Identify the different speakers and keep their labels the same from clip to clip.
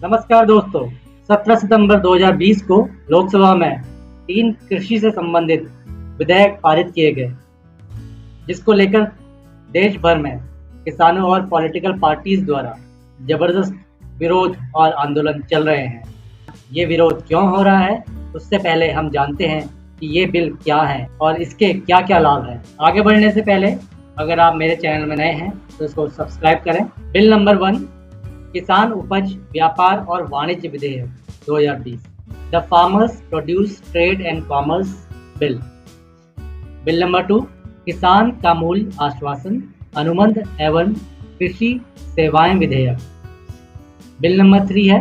Speaker 1: नमस्कार दोस्तों। 17 सितंबर 2020 को लोकसभा में 3 कृषि से संबंधित विधेयक पारित किए गए, जिसको लेकर देश भर में किसानों और पॉलिटिकल पार्टीज द्वारा जबरदस्त विरोध और आंदोलन चल रहे हैं। ये विरोध क्यों हो रहा है, उससे पहले हम जानते हैं कि ये बिल क्या है और इसके क्या क्या लाभ हैं। आगे बढ़ने से पहले अगर आप मेरे चैनल में नए हैं तो इसको सब्सक्राइब करें। बिल नंबर 1, किसान उपज व्यापार और वाणिज्य विधेयक 2020, the farmers produce trade and commerce bill. Bill number 2, किसान का मूल्य आश्वासन अनुबंध एवं कृषि सेवाएं विधेयक। बिल नंबर 3 है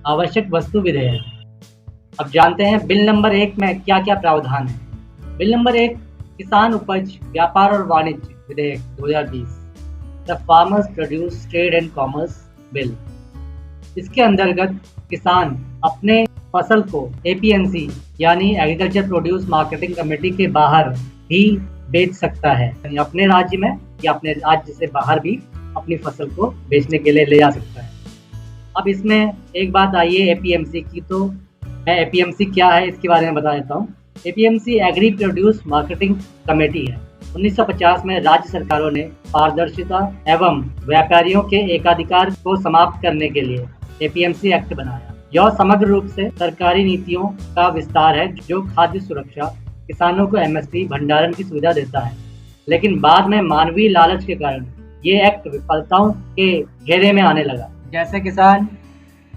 Speaker 1: आवश्यक वस्तु विधेयक। अब जानते हैं बिल नंबर 1 में क्या क्या प्रावधान है। बिल नंबर 1, किसान उपज व्यापार और वाणिज्य विधेयक 2020, the farmers produce trade and commerce bill. इसके अंतर्गत किसान अपने फसल को एपीएमसी यानी एग्रीकल्चर प्रोड्यूस मार्केटिंग कमेटी के बाहर भी बेच सकता है, यानी अपने राज्य में या अपने राज्य से बाहर भी अपनी फसल को बेचने के लिए ले जा सकता है। अब इसमें एक बात आई है एपीएमसी की, तो मैं एपीएमसी क्या है इसके बारे में बता देता हूँ। APMC agri produce marketing committee है। 1950 में राज्य सरकारों ने पारदर्शिता एवं व्यापारियों के एकाधिकार को समाप्त करने के लिए एपीएमसी एक्ट बनाया। यह समग्र रूप से सरकारी नीतियों का विस्तार है जो खाद्य सुरक्षा, किसानों को एमएसपी भंडारण की सुविधा देता है। लेकिन बाद में मानवीय लालच के कारण ये एक्ट विफलताओं के घेरे में आने लगा। जैसे किसान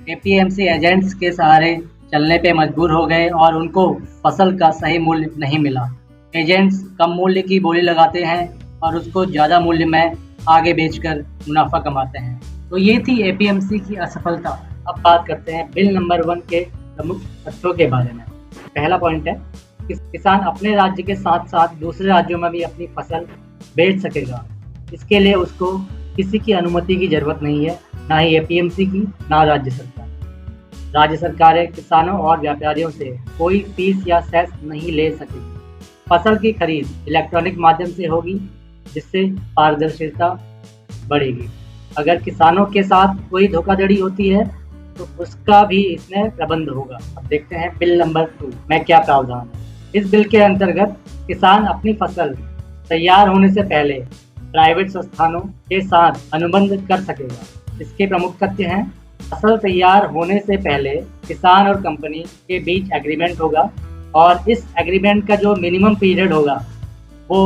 Speaker 1: एपीएमसी एजेंट्स के सहारे चलने पे मजबूर हो गए और उनको फसल का सही मूल्य नहीं मिला। एजेंट्स कम मूल्य की बोली लगाते हैं और उसको ज़्यादा मूल्य में आगे बेचकर मुनाफा कमाते हैं। तो ये थी एपीएमसी की असफलता। अब बात करते हैं बिल नंबर 1 के प्रमुख तथ्यों के बारे में। पहला पॉइंट है कि किसान अपने राज्य के साथ साथ दूसरे राज्यों में भी अपनी फसल बेच सकेगा। इसके लिए उसको किसी की अनुमति की जरूरत नहीं है, ना ही एपीएमसी की, ना राज्य सरकार। राज्य सरकारें किसानों और व्यापारियों से कोई फीस या सेस नहीं ले सकेगी। फसल की खरीद इलेक्ट्रॉनिक माध्यम से होगी, जिससे पारदर्शिता बढ़ेगी। अगर किसानों के साथ कोई धोखाधड़ी होती है तो उसका भी इसमें प्रबंध होगा। अब देखते हैं बिल नंबर 2 में क्या प्रावधान है। इस बिल के अंतर्गत किसान अपनी फसल तैयार होने से पहले प्राइवेट संस्थानों के साथ अनुबंध कर सकेगा। इसके प्रमुख तथ्य हैं, फसल तैयार होने से पहले किसान और कंपनी के बीच एग्रीमेंट होगा और इस एग्रीमेंट का जो मिनिमम पीरियड होगा वो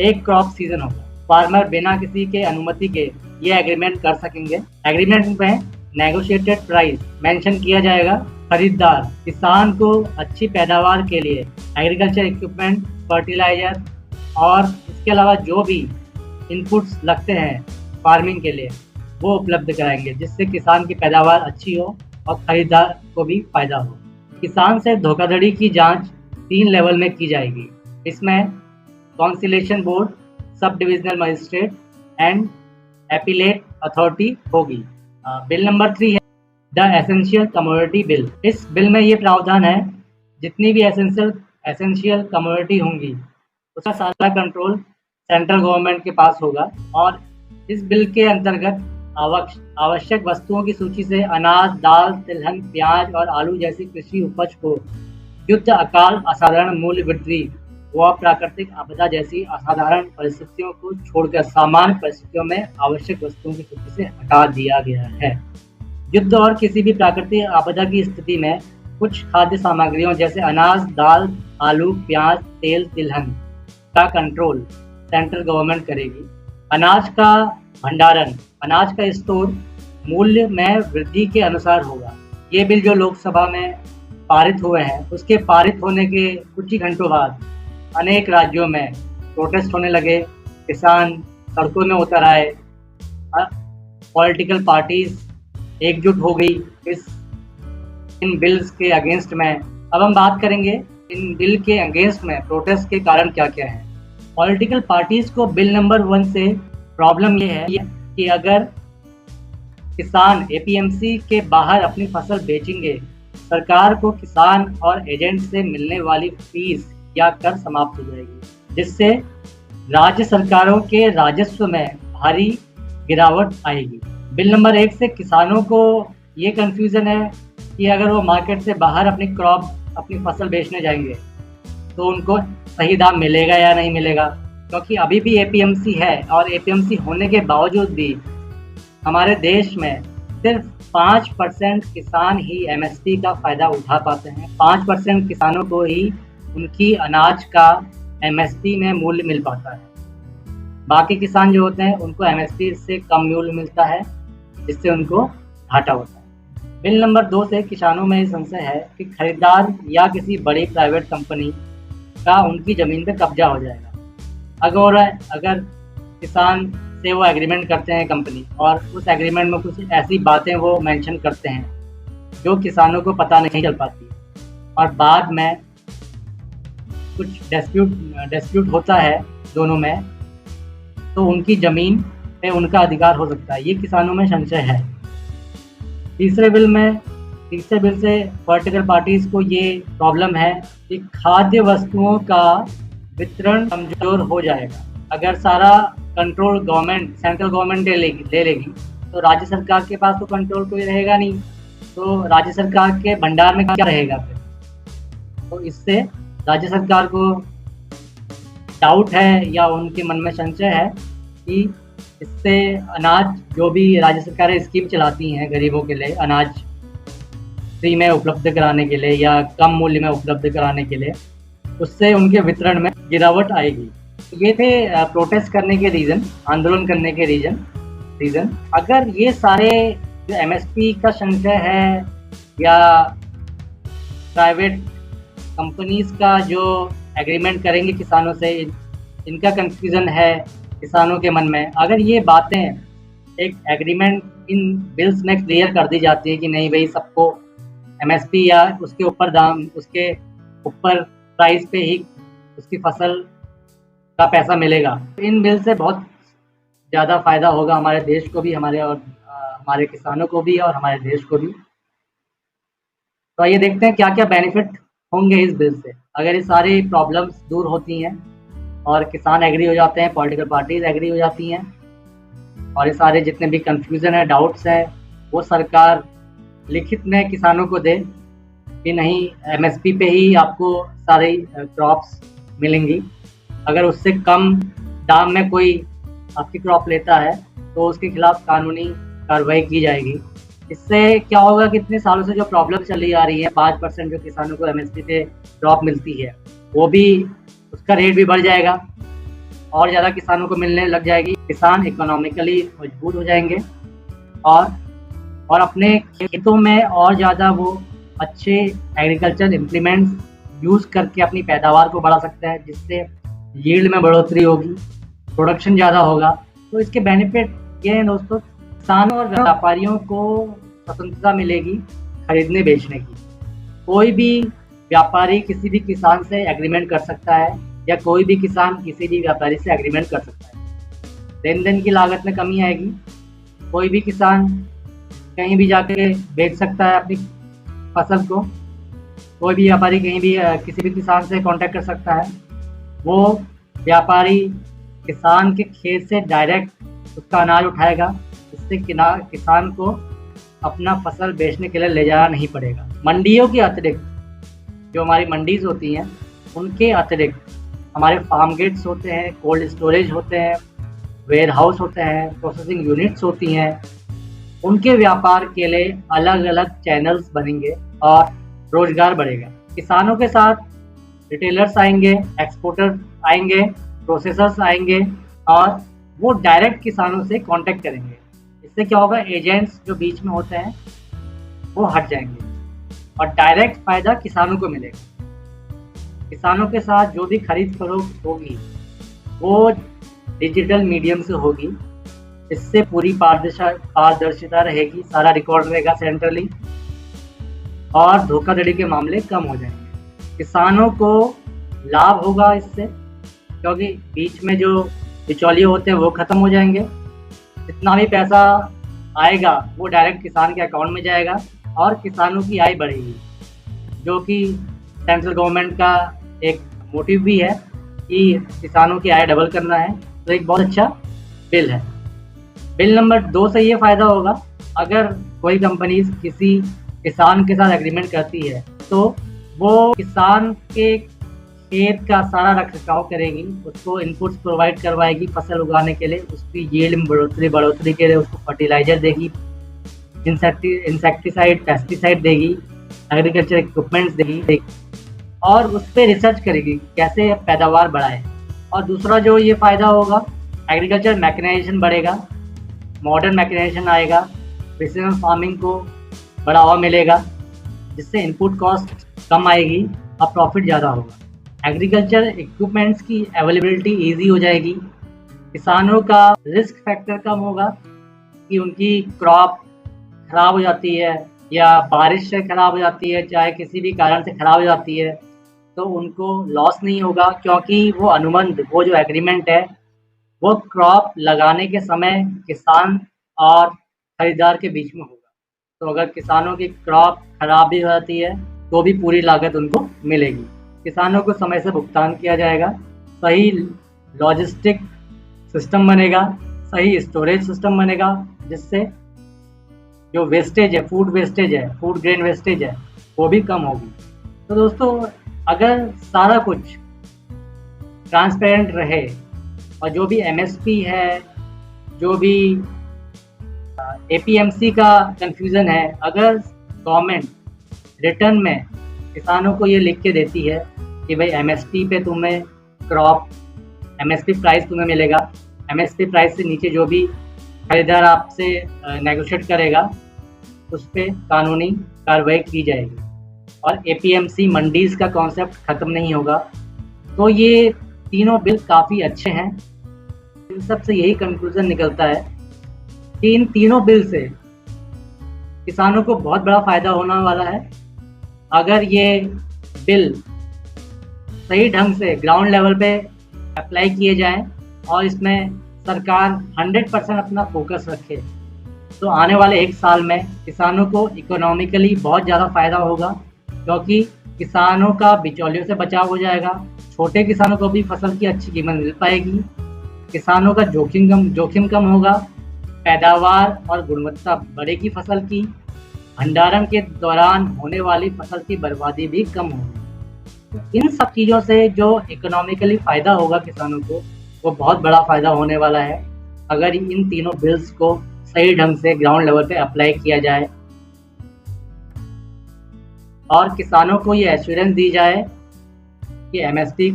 Speaker 1: एक क्रॉप सीजन होगा। फार्मर बिना किसी के अनुमति के ये एग्रीमेंट कर सकेंगे। एग्रीमेंट में नेगोशिएटेड प्राइस मेंशन किया जाएगा। खरीदार किसान को अच्छी पैदावार के लिए एग्रीकल्चर इक्विपमेंट, फर्टिलाइजर और इसके अलावा जो भी इनपुट्स लगते हैं फार्मिंग के लिए वो उपलब्ध कराएंगे, जिससे किसान की पैदावार अच्छी हो और खरीदार को भी फायदा हो। किसान से धोखाधड़ी की जांच 3 लेवल में की जाएगी। इसमें conciliation board, sub divisional magistrate and appellate authority होगी। बिल नंबर 3 है द एसेंशियल कमोडिटी बिल। इस बिल में ये प्रावधान है, जितनी भी एसेंशियल कमोडिटी होंगी उसका सारा कंट्रोल सेंट्रल गवर्नमेंट के पास होगा। और इस बिल के अंतर्गत आवश्यक वस्तुओं की सूची से अनाज, दाल, तिलहन, प्याज और आलू जैसी कृषि उपज को युद्ध, अकाल, असाधारण मूल्य वृद्धि व प्राकृतिक आपदा जैसी असाधारण परिस्थितियों को छोड़कर सामान्य परिस्थितियों में आवश्यक वस्तुओं की सूची से हटा दिया गया है। युद्ध और किसी भी प्राकृतिक आपदा की स्थिति में कुछ खाद्य सामग्रियों जैसे अनाज, दाल, आलू, प्याज, तेल, तिलहन का कंट्रोल सेंट्रल गवर्नमेंट करेगी। अनाज का भंडारण, अनाज का स्टोर मूल्य में वृद्धि के अनुसार होगा। ये बिल जो लोकसभा में पारित हुए हैं, उसके पारित होने के कुछ ही घंटों बाद अनेक राज्यों में प्रोटेस्ट होने लगे, किसान सड़कों में उतर आए, पॉलिटिकल पार्टीज एकजुट हो गई इन बिल्स के अगेंस्ट में। अब हम बात करेंगे इन बिल के अगेंस्ट में प्रोटेस्ट के कारण क्या क्या है। पॉलिटिकल पार्टीज को बिल नंबर 1 से प्रॉब्लम ये है कि अगर किसान एपीएमसी के बाहर अपनी फसल बेचेंगे, सरकार को किसान और एजेंट से मिलने वाली फीस या कर समाप्त हो जाएगी, जिससे राज्य सरकारों के राजस्व में भारी गिरावट आएगी। बिल नंबर 1 से किसानों को ये कन्फ्यूज़न है कि अगर वो मार्केट से बाहर अपनी फसल बेचने जाएंगे तो उनको सही दाम मिलेगा या नहीं मिलेगा, क्योंकि अभी भी एपीएमसी है और एपीएमसी होने के बावजूद भी हमारे देश में सिर्फ 5% किसान ही एमएसपी का फ़ायदा उठा पाते हैं। 5% किसानों को ही उनकी अनाज का एमएसपी में मूल्य मिल पाता है। बाकी किसान जो होते हैं उनको एमएसपी से कम मूल्य मिलता है, जिससे उनको घाटा होता है। बिल नंबर 2 से किसानों में संशय है कि खरीदार या किसी बड़ी प्राइवेट कंपनी का उनकी ज़मीन पे कब्जा हो जाएगा। अगर किसान से वो एग्रीमेंट करते हैं कंपनी, और उस एग्रीमेंट में कुछ ऐसी बातें वो मेंशन करते हैं जो किसानों को पता नहीं चल पाती, और बाद में कुछ डिस्प्यूट होता है दोनों में, तो उनकी ज़मीन पे उनका अधिकार हो सकता है। ये किसानों में संशय है। तीसरे बिल से पॉलिटिकल पार्टीज़ को ये प्रॉब्लम है कि खाद्य वस्तुओं का वितरण कमज़ोर हो जाएगा। अगर सारा कंट्रोल सेंट्रल गवर्नमेंट ले लेगी तो राज्य सरकार के पास तो कंट्रोल कोई रहेगा नहीं, तो राज्य सरकार के भंडार में क्या रहेगा फिर? तो इससे राज्य सरकार को डाउट है या उनके मन में संशय है कि इससे अनाज, जो भी राज्य सरकारें स्कीम चलाती हैं गरीबों के लिए अनाज फ्री में उपलब्ध कराने के लिए या कम मूल्य में उपलब्ध कराने के लिए, उससे उनके वितरण में गिरावट आएगी। ये थे प्रोटेस्ट करने के रीज़न, आंदोलन करने के रीज़न। अगर ये सारे जो एमएसपी का संशय है या प्राइवेट कंपनीज का जो एग्रीमेंट करेंगे किसानों से, इनका कंफ्यूजन है किसानों के मन में, अगर ये बातें एक एग्रीमेंट इन बिल्स में क्लियर कर दी जाती है कि नहीं भाई सबको एमएसपी या उसके ऊपर प्राइस पे ही उसकी फसल का पैसा मिलेगा, इन बिल से बहुत ज़्यादा फ़ायदा होगा हमारे देश को भी, हमारे किसानों को भी और हमारे देश को भी। तो आइए देखते हैं क्या क्या बेनिफिट होंगे इस बिल से। अगर ये सारी प्रॉब्लम्स दूर होती हैं और किसान एग्री हो जाते हैं, पॉलिटिकल पार्टीज एग्री हो जाती हैं, और ये सारे जितने भी कंफ्यूजन है, डाउट्स हैं, वो सरकार लिखित में किसानों को दे कि नहीं एमएसपी पे ही आपको सारी क्रॉप्स मिलेंगी। अगर उससे कम दाम में कोई आपकी क्रॉप लेता है तो उसके खिलाफ कानूनी कार्रवाई की जाएगी। इससे क्या होगा कि इतने सालों से जो प्रॉब्लम चली आ रही है, 5% जो किसानों को एमएसपी पे क्रॉप मिलती है, वो भी उसका रेट भी बढ़ जाएगा और ज़्यादा किसानों को मिलने लग जाएगी। किसान इकोनॉमिकली मजबूत हो जाएंगे और अपने खेतों में और ज़्यादा वो अच्छे एग्रीकल्चर इम्प्लीमेंट्स यूज़ करके अपनी पैदावार को बढ़ा सकता है, जिससे यील्ड में बढ़ोतरी होगी, प्रोडक्शन ज़्यादा होगा। तो इसके बेनिफिट ये हैं दोस्तों, किसानों और व्यापारियों को स्वतंत्रता मिलेगी खरीदने बेचने की। कोई भी व्यापारी किसी भी किसान से एग्रीमेंट कर सकता है या कोई भी किसान किसी भी व्यापारी से एग्रीमेंट कर सकता है। लेन देन की लागत में कमी आएगी। कोई भी किसान कहीं भी जाके बेच सकता है अपनी फसल को। कोई भी व्यापारी कहीं भी किसी भी किसान से कांटेक्ट कर सकता है। वो व्यापारी किसान के खेत से डायरेक्ट उसका अनाज उठाएगा, इससे किसान को अपना फसल बेचने के लिए ले जाना नहीं पड़ेगा। मंडियों के अतिरिक्त जो हमारी मंडीज़ होती हैं, उनके अतिरिक्त हमारे फार्म गेट्स होते हैं, कोल्ड स्टोरेज होते हैं, वेयर हाउस होते हैं, प्रोसेसिंग यूनिट्स होती हैं। उनके व्यापार के लिए अलग अलग चैनल्स बनेंगे और रोजगार बढ़ेगा। किसानों के साथ रिटेलर्स आएंगे, एक्सपोर्टर्स आएंगे, प्रोसेसर्स आएंगे और वो डायरेक्ट किसानों से कांटेक्ट करेंगे। इससे क्या होगा, एजेंट्स जो बीच में होते हैं वो हट जाएंगे और डायरेक्ट फ़ायदा किसानों को मिलेगा। किसानों के साथ जो भी खरीद फरोख्त होगी वो डिजिटल मीडियम से होगी। इससे पूरी पारदर्शिता रहेगी, सारा रिकॉर्ड रहेगा सेंट्रली और धोखाधड़ी के मामले कम हो जाएंगे। किसानों को लाभ होगा इससे, क्योंकि बीच में जो बिचौलिए होते हैं वो ख़त्म हो जाएंगे। जितना भी पैसा आएगा वो डायरेक्ट किसान के अकाउंट में जाएगा और किसानों की आय बढ़ेगी, जो कि सेंट्रल गवर्नमेंट का एक मोटिव भी है कि किसानों की आय डबल करना है। तो एक बहुत अच्छा बिल है। बिल नंबर 2 से ये फ़ायदा होगा, अगर कोई कंपनी किसी किसान के साथ एग्रीमेंट करती है तो वो किसान के खेत का सारा रखरखाव करेगी, उसको इनपुट्स प्रोवाइड करवाएगी फसल उगाने के लिए, उसकी यील्ड में बढ़ोतरी के लिए उसको फर्टिलाइजर देगी, इंसेक्टिसाइड पेस्टिसाइड देगी, एग्रीकल्चर इक्विपमेंट्स देगी और उस पर रिसर्च करेगी कैसे पैदावार बढ़ाए। और दूसरा जो ये फ़ायदा होगा, एग्रीकल्चर मैकेनाइजेशन बढ़ेगा, मॉडर्न मैकेनाइजेशन आएगा, प्रिसीजन फार्मिंग को बढ़ावा मिलेगा, जिससे इनपुट कॉस्ट कम आएगी और प्रॉफिट ज़्यादा होगा। एग्रीकल्चर इक्विपमेंट्स की अवेलेबिलिटी ईजी हो जाएगी, किसानों का रिस्क फैक्टर कम होगा कि उनकी क्रॉप खराब हो जाती है या बारिश से खराब हो जाती है, चाहे किसी भी कारण से खराब हो जाती है, तो उनको लॉस नहीं होगा, क्योंकि वो अनुबंध, वो जो एग्रीमेंट है वो क्रॉप लगाने के समय किसान और खरीदार के बीच में होगा। तो अगर किसानों की क्रॉप खराब भी हो जाती है तो भी पूरी लागत उनको मिलेगी। किसानों को समय से भुगतान किया जाएगा, सही लॉजिस्टिक सिस्टम बनेगा, सही स्टोरेज सिस्टम बनेगा, जिससे जो वेस्टेज है, फूड वेस्टेज है, फूड ग्रेन वेस्टेज है, वो भी कम होगी। तो दोस्तों, अगर सारा कुछ ट्रांसपेरेंट रहे और जो भी एमएसपी है, जो भी एपीएमसी का कंफ्यूजन है, अगर गवर्नमेंट रिटर्न में किसानों को ये लिख के देती है कि भाई एमएसपी पे तुम्हें क्रॉप, एमएसपी प्राइस तुम्हें मिलेगा, एमएसपी प्राइस से नीचे जो भी खरीदार आपसे नेगोशिएट करेगा उस पर कानूनी कार्रवाई की जाएगी और एपीएमसी मंडीज़ का कॉन्सेप्ट ख़त्म नहीं होगा। तो ये तीनों बिल काफ़ी अच्छे हैं। इन सब से यही कंक्लूजन निकलता है कि इन तीनों बिल से किसानों को बहुत बड़ा फ़ायदा होने वाला है। अगर ये बिल सही ढंग से ग्राउंड लेवल पे अप्लाई किए जाएं और इसमें सरकार 100% अपना फोकस रखे, तो आने वाले 1 साल में किसानों को इकोनॉमिकली बहुत ज़्यादा फ़ायदा होगा, क्योंकि किसानों का बिचौलियों से बचाव हो जाएगा, छोटे किसानों को भी फसल की अच्छी कीमत मिल पाएगी, किसानों का जोखिम कम होगा, पैदावार और गुणवत्ता बढ़ेगी फसल की, भंडारण के दौरान होने वाली फसल की बर्बादी भी कम होगी। तो इन सब चीज़ों से जो इकोनॉमिकली फ़ायदा होगा किसानों को, वो बहुत बड़ा फ़ायदा होने वाला है अगर इन तीनों बिल्स को सही ढंग से ग्राउंड लेवल पे अप्लाई किया जाए और किसानों को ये एश्योरेंस दी जाए कि एमएसपी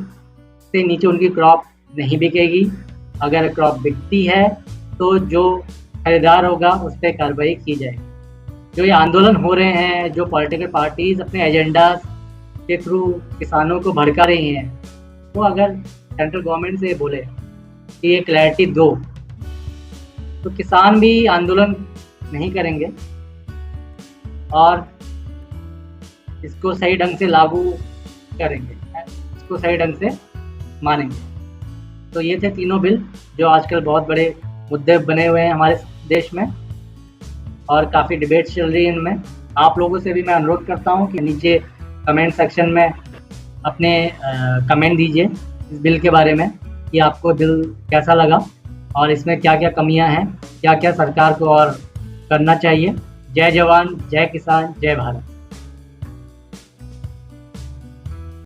Speaker 1: से नीचे उनकी क्रॉप नहीं बिकेगी। अगर क्रॉप बिकती है तो जो खरीदार होगा उस पर कार्रवाई की जाएगी। जो ये आंदोलन हो रहे हैं, जो पॉलिटिकल पार्टीज़ अपने एजेंडाज के थ्रू किसानों को भड़का रही हैं, वो अगर सेंट्रल गवर्नमेंट से बोले कि ये क्लैरिटी दो, तो किसान भी आंदोलन नहीं करेंगे और इसको सही ढंग से लागू करेंगे, इसको सही ढंग से मानेंगे। तो ये थे तीनों बिल जो आजकल बहुत बड़े मुद्दे बने हुए हैं हमारे देश में और काफ़ी डिबेट्स चल रही है इनमें। आप लोगों से भी मैं अनुरोध करता हूँ कि नीचे कमेंट सेक्शन में अपने कमेंट दीजिए इस बिल के बारे में कि आपको बिल कैसा लगा और इसमें क्या क्या कमियां हैं, क्या क्या सरकार को और करना चाहिए। जय जवान, जय किसान, जय भारत।